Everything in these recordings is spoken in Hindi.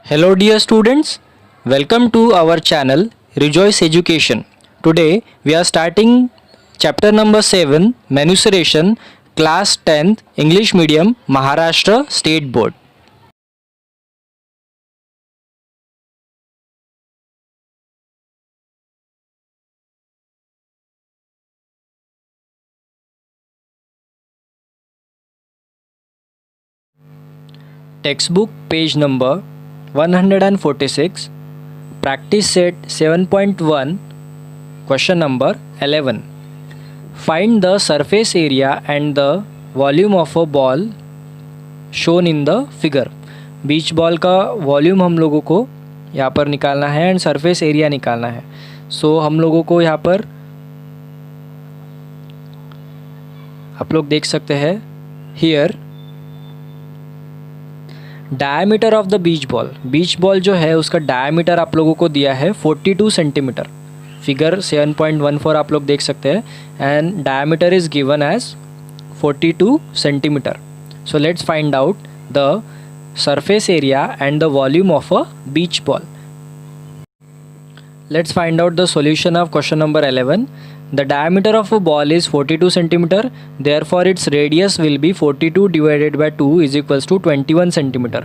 Hello dear students, welcome to our channel Rejoice Education. Today we are starting chapter number 7 Mensuration class 10th English medium Maharashtra State Board. Textbook page number 146, practice set 7.1, question number 11. Find the surface area and the volume of a ball shown in the figure. Beach ball का वॉल्यूम हम लोगों को यहाँ पर निकालना है एंड सरफेस एरिया निकालना है. सो हम लोगों को यहाँ पर आप लोग देख सकते हैं here diameter of the beach ball जो है उसका डायमीटर आप लोगों को दिया है 42 सेंटीमीटर. फिगर 7.14 आप लोग देख सकते हैं and diameter is given as 42 centimetre. So let's find out the surface area and the volume of a beach ball. Let's find out the solution of question number 11. The diameter of a ball is 42 centimeter, therefore its radius will be 42 divided by 2 is equals to 21 centimeter.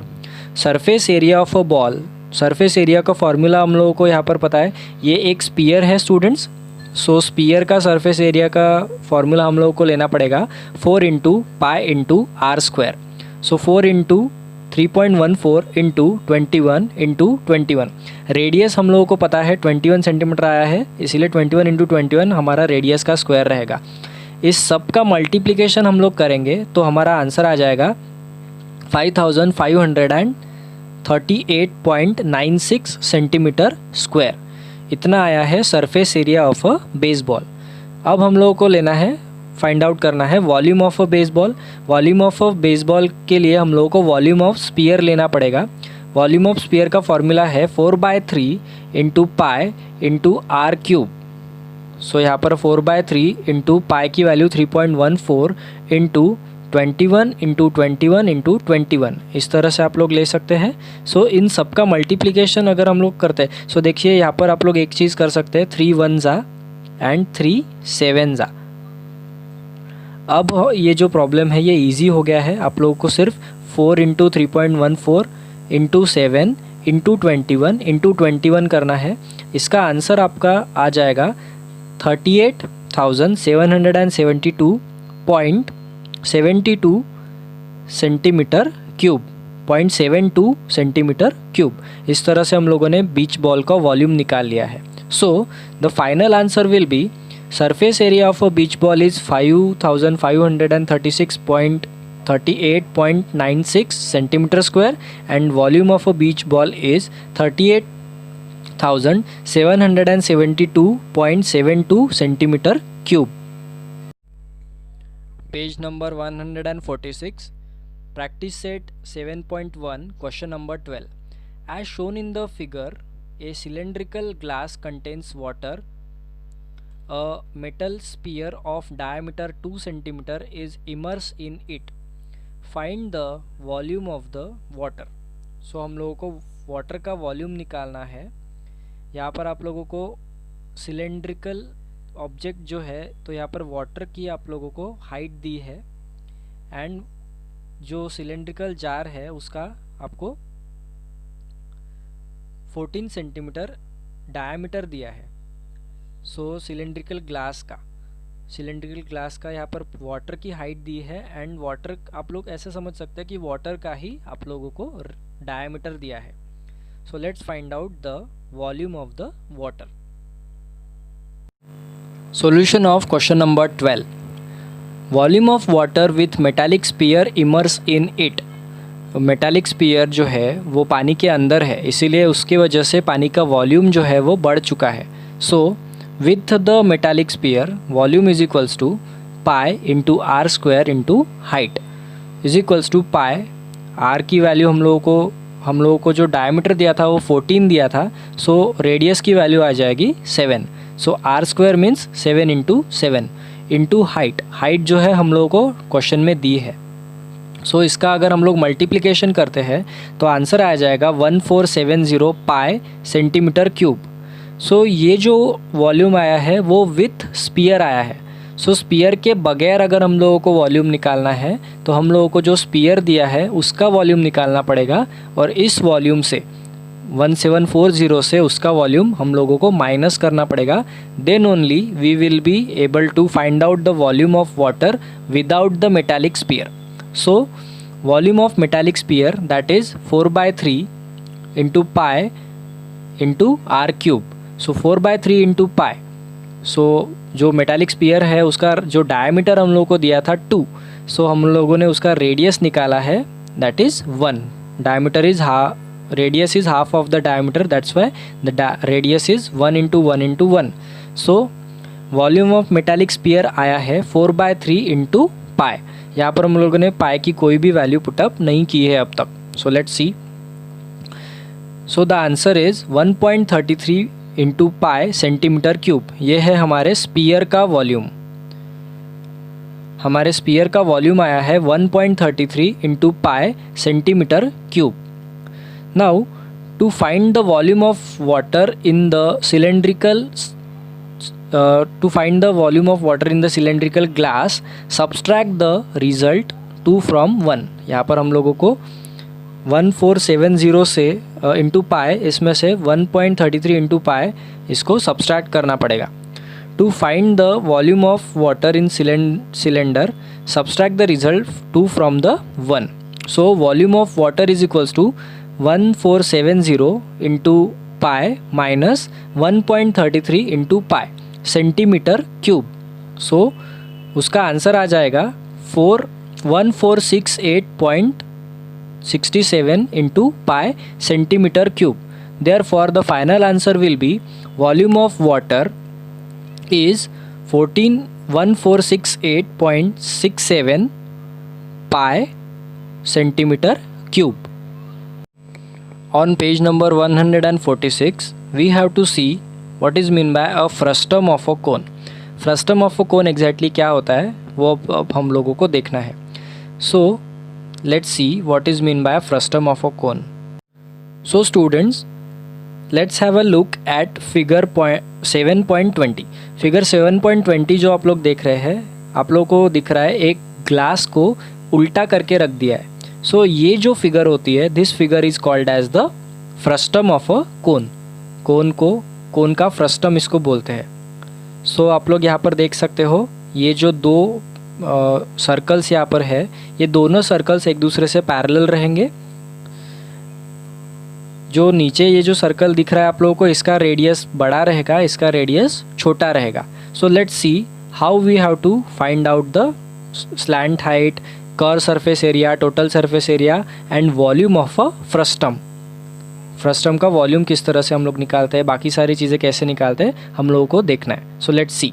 Surface area of a ball, surface area का फॉर्मूला हम लोगों को यहाँ पर पता है. ये एक स्पीयर है स्टूडेंट्स. सो स्पीयर का सरफेस एरिया का फॉर्मूला हम लोगों को लेना पड़ेगा 4 into pi into r square. So 4 into 3.14 into 21 into 21. Radius हम लोगों को पता है 21 सेंटीमीटर आया है, इसीलिए 21 इंटू 21 हमारा रेडियस का स्क्वायर रहेगा. इस सब का मल्टीप्लिकेशन हम लोग करेंगे तो हमारा आंसर आ जाएगा 5538.96 सेंटीमीटर स्क्वायर. इतना आया है surface area of a baseball. अब हम लोगों को लेना है, फाइंड आउट करना है volume of a baseball. Volume of a baseball के लिए हम लोगों को वॉल्यूम ऑफ स्पीयर लेना पड़ेगा. वॉल्यूम ऑफ स्पीयर का फॉर्मूला है 4/3 into pi into r cube. So यहाँ पर 4/3 इंटू पाई की वैल्यू 3.14 इंटू 21 इंटू 21 इंटू 21. इस तरह से आप लोग ले सकते हैं. सो इन सब का मल्टीप्लिकेशन अगर हम लोग करते हैं सो देखिए यहाँ पर आप लोग एक चीज़ कर सकते हैं 3 1s एंड 3 7s. अब ये जो प्रॉब्लम है ये इजी हो गया है. आप लोगों को सिर्फ 4 इंटू 3.14 इंटू 7 इंटू 21 इंटू 21 करना है. इसका आंसर आपका आ जाएगा 38,772.72 सेंटीमीटर क्यूब. 0.72 centimetre cube. इस तरह से हम लोगों ने बीच बॉल का वॉल्यूम निकाल लिया है. So the final answer will B surface area of a beach ball is 5536.38.96 centimeter square and volume of a beach ball is 38,772.72 centimeter cube. Page number 146, practice set 7.1, question number 12. As shown in the figure, a cylindrical glass contains water. A metal sphere of diameter 2 cm is immersed in it. Find the volume of the water. So हम लोगों को वाटर का वॉल्यूम निकालना है. यहाँ पर आप लोगों को सिलेंड्रिकल ऑब्जेक्ट जो है तो यहाँ पर वाटर की आप लोगों को हाइट दी है एंड जो सिलेंड्रिकल जार है उसका आपको 14 सेंटीमीटर डायमीटर दिया है. सो सिलेंड्रिकल ग्लास का यहाँ पर वाटर की हाइट दी है एंड वाटर आप लोग ऐसे समझ सकते हैं कि वाटर का ही आप लोगों को डायमीटर दिया है. So let's find out the volume of the water. Solution of question number 12. Volume of water with metallic sphere immerse in it. Metallic sphere जो है वो पानी के अंदर है, इसीलिए उसकी वजह से पानी का वॉल्यूम जो है वो बढ़ चुका है. सो with the metallic sphere volume is equals to pi into r square into height is equals to pi. r की वैल्यू हम लोगों को जो डायमीटर दिया था वो 14 दिया था. सो रेडियस की वैल्यू आ जाएगी 7. सो r square means 7 into 7 into height जो है हम लोगों को क्वेश्चन में दी है सो इसका अगर हम लोग मल्टीप्लिकेशन करते हैं तो आंसर आ जाएगा 1470 पाई सेंटीमीटर क्यूब। सो ये जो वॉल्यूम आया है वो विथ स्पीयर आया है। सो स्पीयर के बगैर अगर हम लोगों को वॉल्यूम निकालना है तो हम लोगों को जो स्पीयर दिया है उसका वॉल्यूम निकालना पड़ेगा, और इस वॉल्यूम से 1740 से उसका वॉल्यूम हम लोगों को माइनस करना पड़ेगा। Then only we will be able to find out the volume of water without the metallic sphere. So volume of metallic sphere that is 4/3 into pi into r cube. So 4/3 into pi. So जो मेटालिक स्पीयर है उसका जो डायमीटर हम लोगों को दिया था 2, सो हम लोगों ने उसका रेडियस निकाला है that is 1। Diameter is radius is half of the diameter, that's why the radius is 1 into 1 into 1. So volume of metallic sphere आया है 4/3 into pi। यहाँ पर हम लोगों ने पाई की कोई भी वैल्यू पुटअप नहीं की है अब तक। सो let's C. So the answer is 1.33 into pi centimetre cube. ये है हमारे स्पीयर का वॉल्यूम। हमारे स्पीयर का वॉल्यूम आया है 1.33 into pi centimetre cube. Now to find the volume of water in the cylindrical glass, subtract the result 2 from 1। यहाँ पर हम लोगों को 1470 से इंटू पाई, इसमें से 1.33 इंटू पाई इसको सब्सट्रैक्ट करना पड़ेगा। To find the volume of water in cylinder, subtract the result 2 from the 1। So volume of water is equals to 1470 into pi minus 1.33 into pi centimetre cube. So उसका आंसर आ जाएगा 1468.67 into pi centimetre cube. Therefore the final answer will be volume of water is 1468.67 pi centimetre cube. On page number 146, we have to see what is mean by a frustum of a cone. Frustum of a cone exactly क्या होता है वो अब हम लोगों को देखना है। So let's see what is mean by a frustum of a cone. So students, let's have a look at figure 7.20. Figure 7.20 जो आप लोग देख रहे हैं, आप लोगों को दिख रहा है एक ग्लास को उल्टा करके रख दिया है। सो ये जो फिगर होती है, this figure is called as the frustum of a cone. Cone का फ्रस्टम इसको बोलते हैं। सो आप लोग यहाँ पर देख सकते हो ये जो दो सर्कल्स यहाँ पर है, ये दोनों सर्कल्स एक दूसरे से पैरेलल रहेंगे। जो नीचे ये जो सर्कल दिख रहा है आप लोगों को, इसका रेडियस बड़ा रहेगा, इसका रेडियस छोटा रहेगा। So let's see how we have to find out the slant height, curve surface area, total surface area and volume of a frustum. Frustum का वॉल्यूम किस तरह से हम लोग निकालते हैं, बाकी सारी चीज़ें कैसे निकालते हैं हम लोगों को देखना है। So let's see.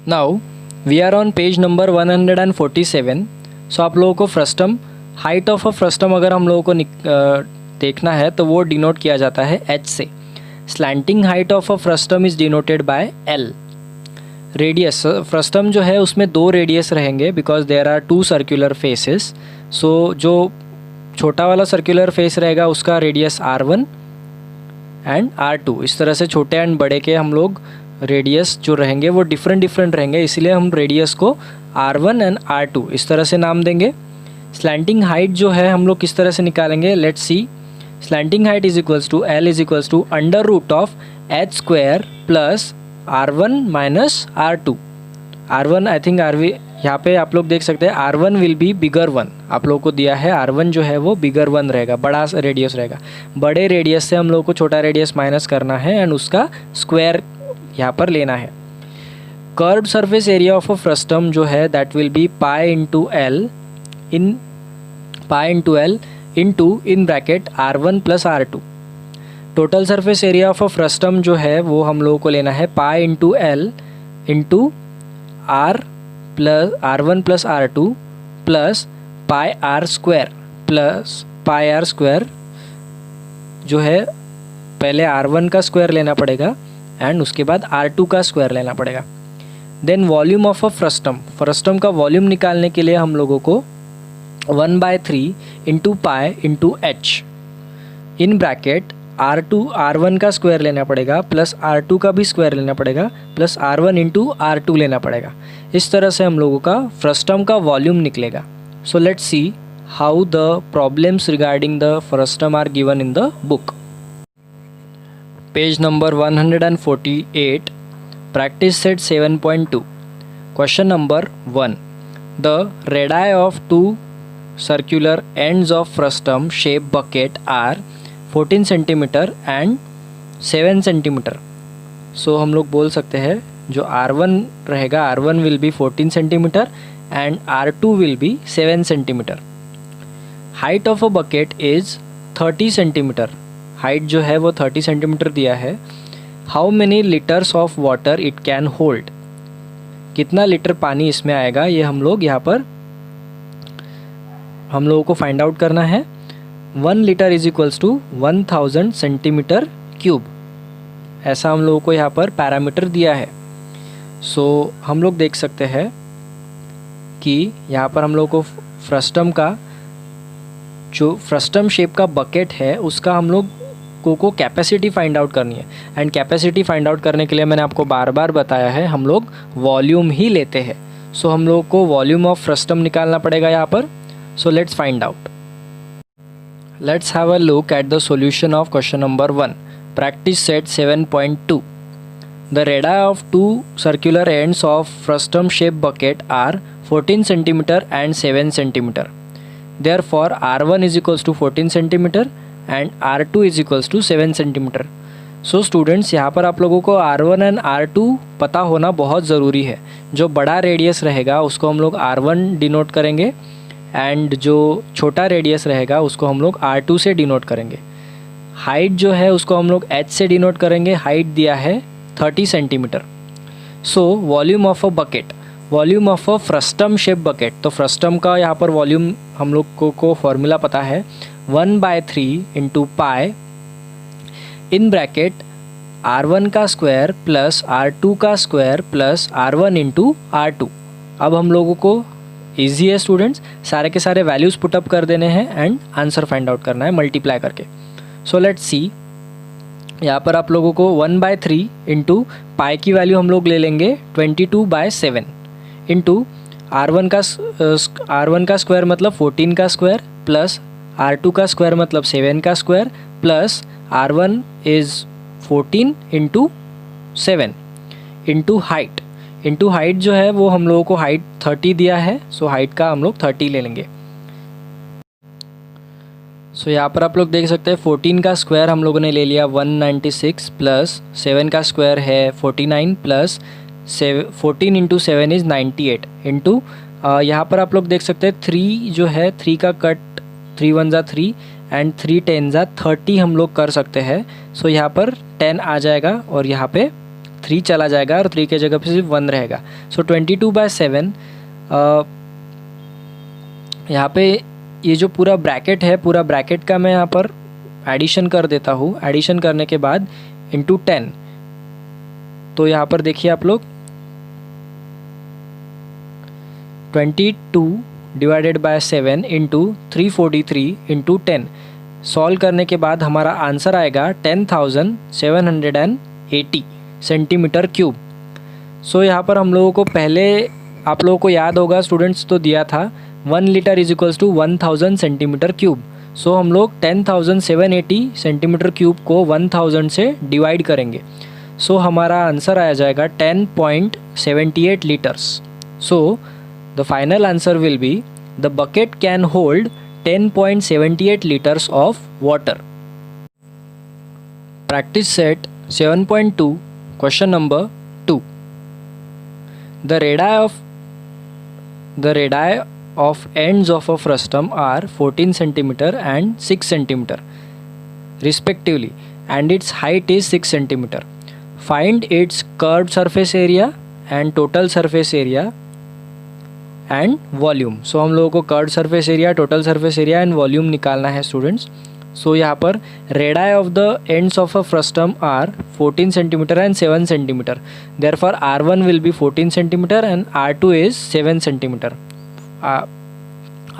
Now we are on page number 147। सो आप लोगों को frustum, height of a frustum अगर हम लोगों को देखना है तो वो डिनोट किया जाता है H से। Slanting height of a frustum is denoted by L। Radius, frustum जो है उसमें 2 रेडियस रहेंगे because there are 2 circular faces. So जो छोटा वाला सर्कुलर फेस रहेगा उसका रेडियस R1 एंड R2। इस तरह से छोटे एंड बड़े के हम लोग रेडियस जो रहेंगे वो डिफरेंट रहेंगे, इसीलिए हम रेडियस को R1 एंड R2 इस तरह से नाम देंगे। स्लैंटिंग हाइट जो है हम लोग किस तरह से निकालेंगे, let's see. Slanting height is equals to L is equals to under root of H square plus R1 minus R2। R1 I think यहाँ पे आप लोग देख सकते हैं R1 विल बी बिगर 1। आप लोगों को दिया है R1 जो है वो बिगर 1 रहेगा, बड़ा रेडियस रहेगा। बड़े रेडियस से हम लोग को छोटा रेडियस माइनस करना है एंड उसका स्क्वायर यहाँ पर लेना है। Curved surface area of a frustum जो है that will be pi into L into in bracket R1 plus R2। Total surface area of a frustum जो है वो हम लोगों को लेना है pi into L into R1 plus R2 plus pi r square जो है पहले R1 का स्क्वायर लेना पड़ेगा एंड उसके बाद R2 का स्क्वायर लेना पड़ेगा। Then volume of a frustum का वॉल्यूम निकालने के लिए हम लोगों को 1/3 into pi into H in bracket R1 का स्क्वायर लेना पड़ेगा प्लस R2 का भी स्क्वायर लेना पड़ेगा प्लस R1 इंटू R2 लेना पड़ेगा। इस तरह से हम लोगों का फ्रस्टम का वॉल्यूम निकलेगा। So let's see how the problems regarding the frustum are given in the book. Page number 148, practice set 7.2, question number 1। The radii of two circular ends of frustum shaped bucket are 14 centimetre and 7 centimetre. So हम लोग बोल सकते हैं जो R1 रहेगा, R1 will be 14 centimetre and R2 will be 7 centimetre. Height of a bucket is 30 centimetre, height जो है वो 30 सेंटीमीटर दिया है। How many litres of water it can hold, कितना लीटर पानी इसमें आएगा, ये हम लोग यहाँ पर हम लोगों को फाइंड आउट करना है। 1 litre is equals to 1000 centimetre cube, ऐसा हम लोगों को यहाँ पर पैरामीटर दिया है। सो हम लोग देख सकते हैं कि यहाँ पर हम लोग को फ्रस्टम का जो फ्रस्टम शेप का बकेट है उसका हम लोग को कैपेसिटी फाइंड आउट करनी है। एंड कैपेसिटी फाइंड आउट करने के लिए मैंने आपको बार बार बताया है हम लोग वॉल्यूम ही लेते हैं। सो हम लोग को वॉल्यूम ऑफ फ्रस्टम निकालना पड़ेगा यहाँ पर। So let's find out. Let's have a look at the solution of question number 1. Practice set 7.2. The radii of two circular ends of frustum shaped bucket are 14 cm and 7 cm. Therefore, R1 is equals to 14 cm and R2 is equals to 7 cm. So students यहाँ पर आप लोगों को R1 एंड R2 पता होना बहुत ज़रूरी है। जो बड़ा रेडियस रहेगा उसको हम लोग R1 डिनोट करेंगे एंड जो छोटा रेडियस रहेगा उसको हम लोग R2 से डिनोट करेंगे। हाइट जो है उसको हम लोग H से डिनोट करेंगे, हाइट दिया है 30 centimetre. So volume of a bucket, volume of a frustum shape bucket, तो फ्रस्टम का यहाँ पर वॉल्यूम हम लोग को फॉर्मूला पता है 1/3 इंटू पाई इन ब्रैकेट R1 का स्क्वायर प्लस R2 का square plus R1 into R2। अब हम लोगों को ईजी है स्टूडेंट्स, सारे के सारे वैल्यूज़ पुटअप कर देने हैं एंड आंसर फाइंड आउट करना है मल्टीप्लाई करके। सो लेट्स सी, यहाँ पर आप लोगों को 1/3 इंटू पाई की वैल्यू हम लोग ले लेंगे 22/7 इंटू R1 का स्क्वायर मतलब 14 का स्क्वायर प्लस R2 का स्क्वायर मतलब 7 का square plus R1 is 14 into 7 into height. Into height जो है वो हम लोगों को हाइट 30 दिया है, सो हाइट का हम लोग 30 ले लेंगे। सो यहाँ पर आप लोग देख सकते हैं 14 का स्क्वायर हम लोगों ने ले लिया 196 प्लस 7 का स्क्वायर है 49 प्लस 14 इंटू 7 इज़ 98 इंटू यहाँ पर आप लोग देख सकते हैं 3 जो है 3 का कट 3 1 ज़ा 3 एंड 3 10 ज़ा 30 हम लोग कर सकते हैं। सो यहाँ पर 10 आ जाएगा और यहाँ पे 3 चला जाएगा और 3 के जगह पे सिर्फ 1 रहेगा। सो 22/7 यहाँ पे ये जो पूरा ब्रैकेट है, पूरा ब्रैकेट का मैं यहाँ पर एडिशन कर देता हूँ। एडिशन करने के बाद इंटू 10, तो यहाँ पर देखिए आप लोग 22/7 इंटू 343 इंटू 10 सॉल्व करने के बाद हमारा आंसर आएगा 10,780 सेंटीमीटर क्यूब। सो यहाँ पर हम लोगों को पहले आप लोगों को याद होगा स्टूडेंट्स तो दिया था 1 litre is equals to 1000 centimetre cube. So हम लोग 10,780 सेंटीमीटर क्यूब को 1000 से डिवाइड करेंगे। सो हमारा आंसर आ जाएगा 10.78 litres. So the final answer will be the bucket can hold 10.78 liters of water. Practice set 7.2, question number 2. The radii of ends of a frustum are 14 centimeter and 6 centimeter respectively, and its height is 6 centimeter. Find its curved surface area and total surface area and volume. So हम लोगों को curved surface area, total surface area and volume निकालना है स्टूडेंट्स। सो यहाँ पर radii of the ends of a frustum are 14 centimetre and 7 centimetre, therefore R1 will be 14 centimetre and R2 is 7 centimetre.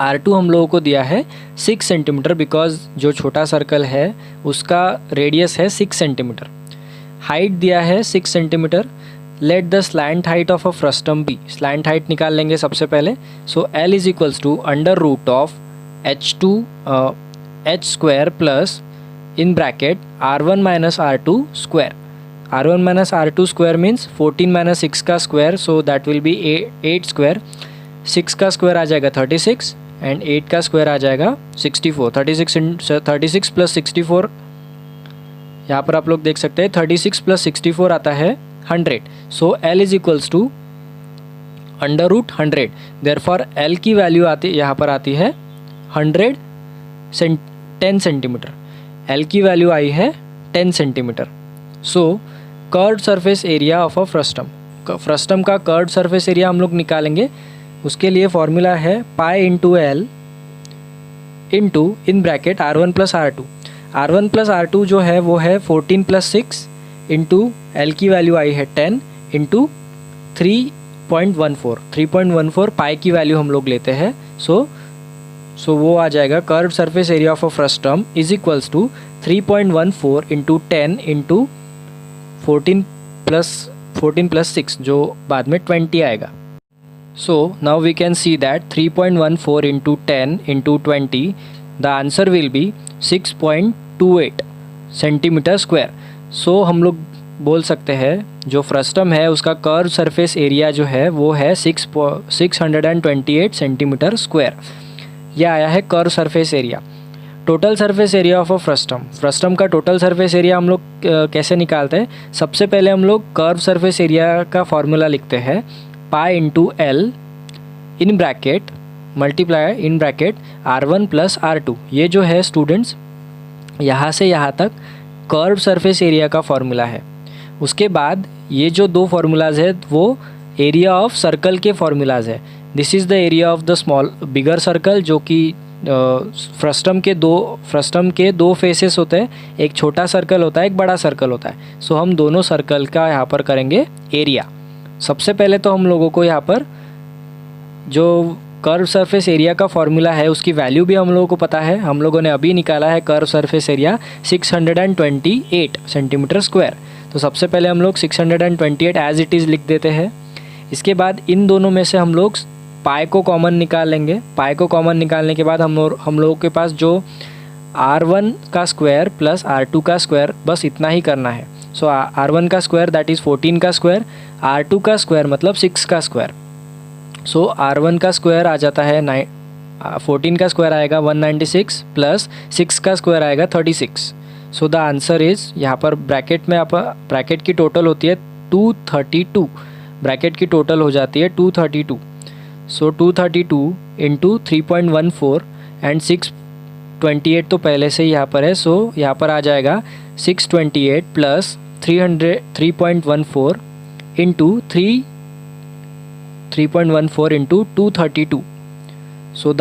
R2 हम लोगों को दिया है 6 सेंटीमीटर, बिकॉज जो छोटा सर्कल है उसका रेडियस है 6 सेंटीमीटर। हाइट दिया है 6 centimetre. Let the slant height of a frustum be, slant height निकाल लेंगे सबसे पहले। So L is equals to under root of h square plus in bracket R1 minus R2 square. R1 minus R2 square means 14 minus 6 का square, so that will be 8 square. 6 का स्क्वायर आ जाएगा 36 एंड 8 का स्क्वायर आ जाएगा 64। 36 प्लस 64, यहाँ पर आप लोग देख सकते हैं 36 प्लस 64 आता है 100। So L is equals to under root 100। Therefore L की वैल्यू आती यहाँ पर आती है 10 सेंटीमीटर। L की वैल्यू आई है 10 centimetre. So curved surface area of a frustum, frustum का कर्व्ड सरफेस एरिया हम लोग निकालेंगे। उसके लिए फॉर्मूला है pi into L into in bracket R1 plus R2। R1 plus R2 जो है वो है 14 प्लस 6 इंटू एल की वैल्यू आई है 10 इंटू 3.14। 3.14 पाई की वैल्यू हम लोग लेते हैं। सो वो आ जाएगा curved surface area of a frustum is equals to 3.14 into 10 into 14 plus 6 जो बाद में 20 आएगा। So now we can see that 3.14 into 10 into 20, the answer will be 6.28 centimetre square. So हम लोग बोल सकते हैं जो फ्रस्टम है उसका कर्व सरफेस एरिया जो है वो है 628 सेंटीमीटर स्क्वायर। यह आया है curve surface area. Total surface area of a frustum, frustum का टोटल सरफेस एरिया हम लोग कैसे निकालते हैं? सबसे पहले हम लोग कर्व सरफेस एरिया का फॉर्मूला लिखते हैं पाई into L in bracket multiply in bracket R1 plus R2। ये जो है स्टूडेंट्स यहाँ से यहाँ तक कर्व सरफेस एरिया का फॉर्मूला है। उसके बाद ये जो दो फार्मूलाज है वो एरिया ऑफ सर्कल के फार्मूलाज है। This is the area of the small bigger circle, जो कि फ्रस्टम के दो फेसेस होते हैं, एक छोटा सर्कल होता है एक बड़ा सर्कल होता है। सो हम दोनों सर्कल का यहाँ पर करेंगे एरिया। सबसे पहले तो हम लोगों को यहाँ पर जो कर्व सरफेस एरिया का फॉर्मूला है उसकी वैल्यू भी हम लोगों को पता है। हम लोगों ने अभी निकाला है curve surface area 628 centimetre square. तो सबसे पहले हम लोग 628 एज इट इज़ लिख देते हैं। इसके बाद इन दोनों में से हम लोग पाई को कॉमन निकाल लेंगे। पाई को कॉमन निकालने के बाद हम लोगों के पास जो R1 का स्क्वायर प्लस R2 का स्क्वायर, बस इतना ही करना है। सो R1 का स्क्वायर दैट इज़ 14 का स्क्वायर, R2 का स्क्वायर मतलब 6 का स्क्वायर। सो R1 का स्क्वायर आ जाता है 14 का स्क्वायर आएगा 196 प्लस 6 का स्क्वायर आएगा 36। सो द आंसर इज़ यहाँ पर ब्रैकेट में ब्रैकेट की टोटल होती है 232। ब्रैकेट की टोटल हो जाती है 232। सो 232 इंटू 3.14 एंड 628 तो पहले से ही यहाँ पर है। सो यहाँ पर आ जाएगा 628 प्लस 3.14 इंटू 3.14 इंटू 232। सो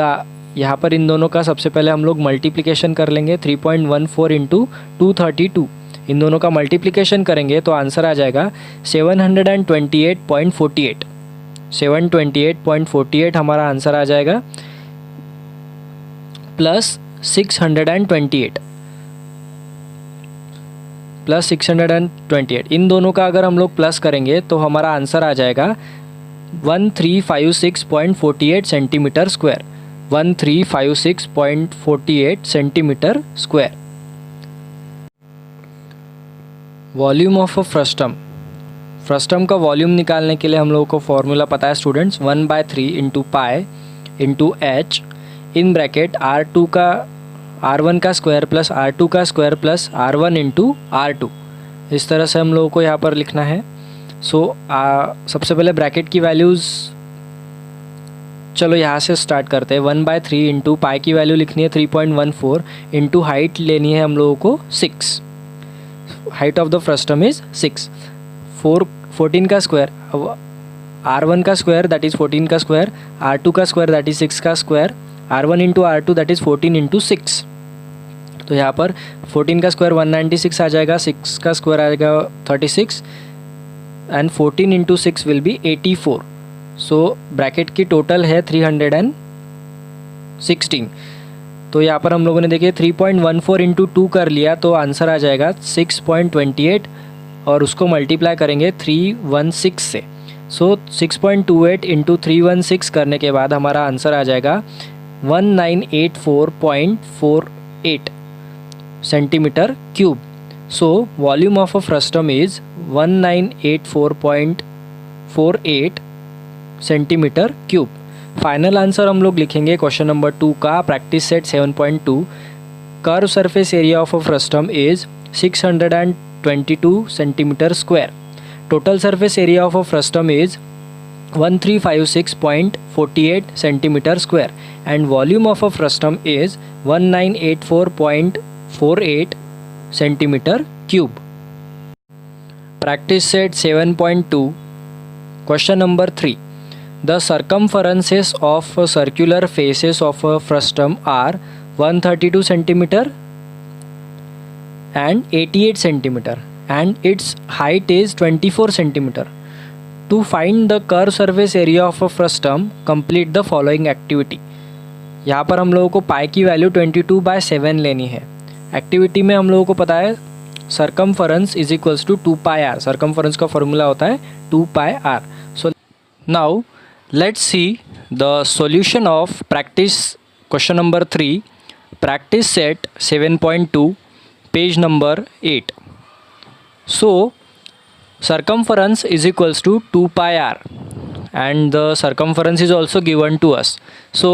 यहाँ पर इन दोनों का सबसे पहले हम लोग मल्टीप्लिकेशन कर लेंगे। 3.14 इंटू 232 इन दोनों का मल्टीप्लिकेशन करेंगे तो आंसर आ जाएगा 728.48। 728.48 हमारा आंसर आ जाएगा प्लस 628 इन दोनों का अगर हम लोग प्लस करेंगे तो हमारा आंसर आ जाएगा 1356.48 centimetre square. 1356.48 centimetre square. Volume of a frustum, frustum का वॉल्यूम निकालने के लिए हम लोगों को फॉर्मूला पता है students, 1/3 into pi into H in bracket R1 का स्क्वायर प्लस R2 का square plus R1 into R2। इस तरह से हम लोगों को यहाँ पर लिखना है। सो सबसे पहले ब्रैकेट की वैल्यूज़, चलो यहाँ से स्टार्ट करते हैं। 1/3 इंटू पाई की वैल्यू लिखनी है 3.14 इंटू हाइट लेनी है हम लोगों को 6। Height of the frustum is 6। 14 का स्क्वायर, R1 का स्क्वायर दैट इज़ 14 का स्क्वायर, R2 का स्क्वायर दैट इज़ 6 का square, R1 into R2 that is 14 into 6। तो यहाँ पर 14 का स्क्वायर 196 आ जाएगा, 6 का स्क्वायर आएगा 36 and 14 into 6 will be 84। So bracket की टोटल है 16। तो यहाँ पर हम लोगों ने देखिए 3.14 इंटू 2 कर लिया तो आंसर आ जाएगा 6.28 और उसको मल्टीप्लाई करेंगे 316 से। सो 6.28 इंटू 316 करने के बाद हमारा आंसर आ जाएगा 1984.48 centimetre cube. So volume of a frustum is 1984.48 centimetre cube. Final answer हम लोग लिखेंगे क्वेश्चन नंबर 2 का practice set 7.2। Curve surface area of a frustum is 622 centimetre square. Total surface area of a frustum is 1356.48 centimetre square and volume of a frustum is 1984.48 centimetre cube. Practice set 7.2 question number 3। The circumferences of circular faces of a frustum are 132 centimeter and 88 centimeter and its height is 24 centimeter. To find the curved surface area of a frustum, complete the following activity. यहाँ पर हम लोगों को पाई की वैल्यू 22/7 लेनी है। एक्टिविटी में हम लोगों को पता है circumference is equals to 2πr। Circumference का फॉर्मूला होता है 2πr। So now let's see the solution of practice question number 3 practice set 7.2 page number 8. So circumference is equals to 2πr and the circumference is also given to us. So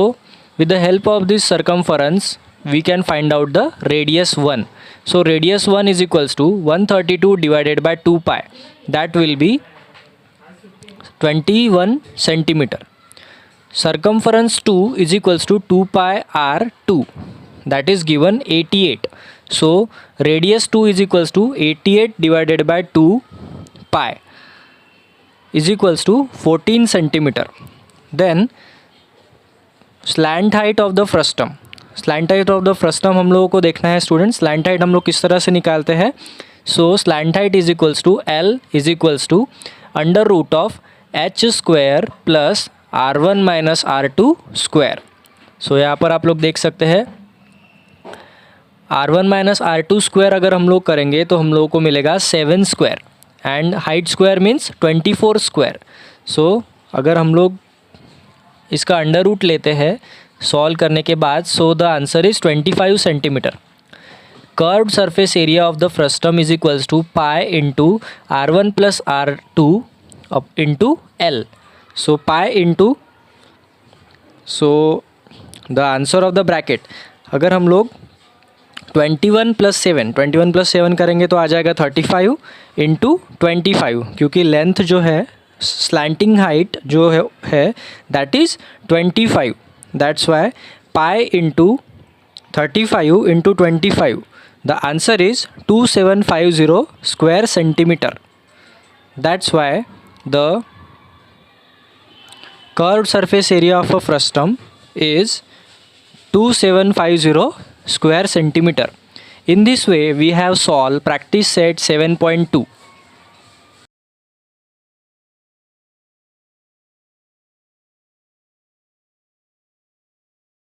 with the help of this circumference we can find out the radius 1. So radius 1 is equals to 132 divided by 2 pi, that will be 21 centimeter. Circumference 2 is equals to 2 pi r2, that is given 88. So radius 2 is equals to 88 divided by 2 pi is equals to 14 centimeter. Then slant height of the frustum. Slant height of the frustum हम लोगों को देखना है स्टूडेंट्स। slant height हम लोग किस तरह से निकालते हैं? So slant height is equals to L is equals to under root of h square plus r1 minus r2 square. So यहाँ पर आप लोग देख सकते हैं r1 माइनस r2 स्क्वायर अगर हम लोग करेंगे तो हम लोगों को मिलेगा 7 square and height square means 24 square. So अगर हम लोग इसका अंडर रूट लेते हैं सॉल्व करने के बाद, so the answer is 25 centimetre. Curved surface area of the frustum is equals to pi into r1 plus r2 into L. So pi into, so the answer of the bracket, अगर हम लोग 21 + 7 करेंगे तो आ जाएगा 35 इंटू 25, क्योंकि लेंथ जो है स्लैंटिंग हाइट जो है that is 25, that's why pi into 35 into 25, the answer is 2750 square centimetre. That's why the curved surface area of a frustum is 2750 square centimeter. In this way we have solved practice set 7.2.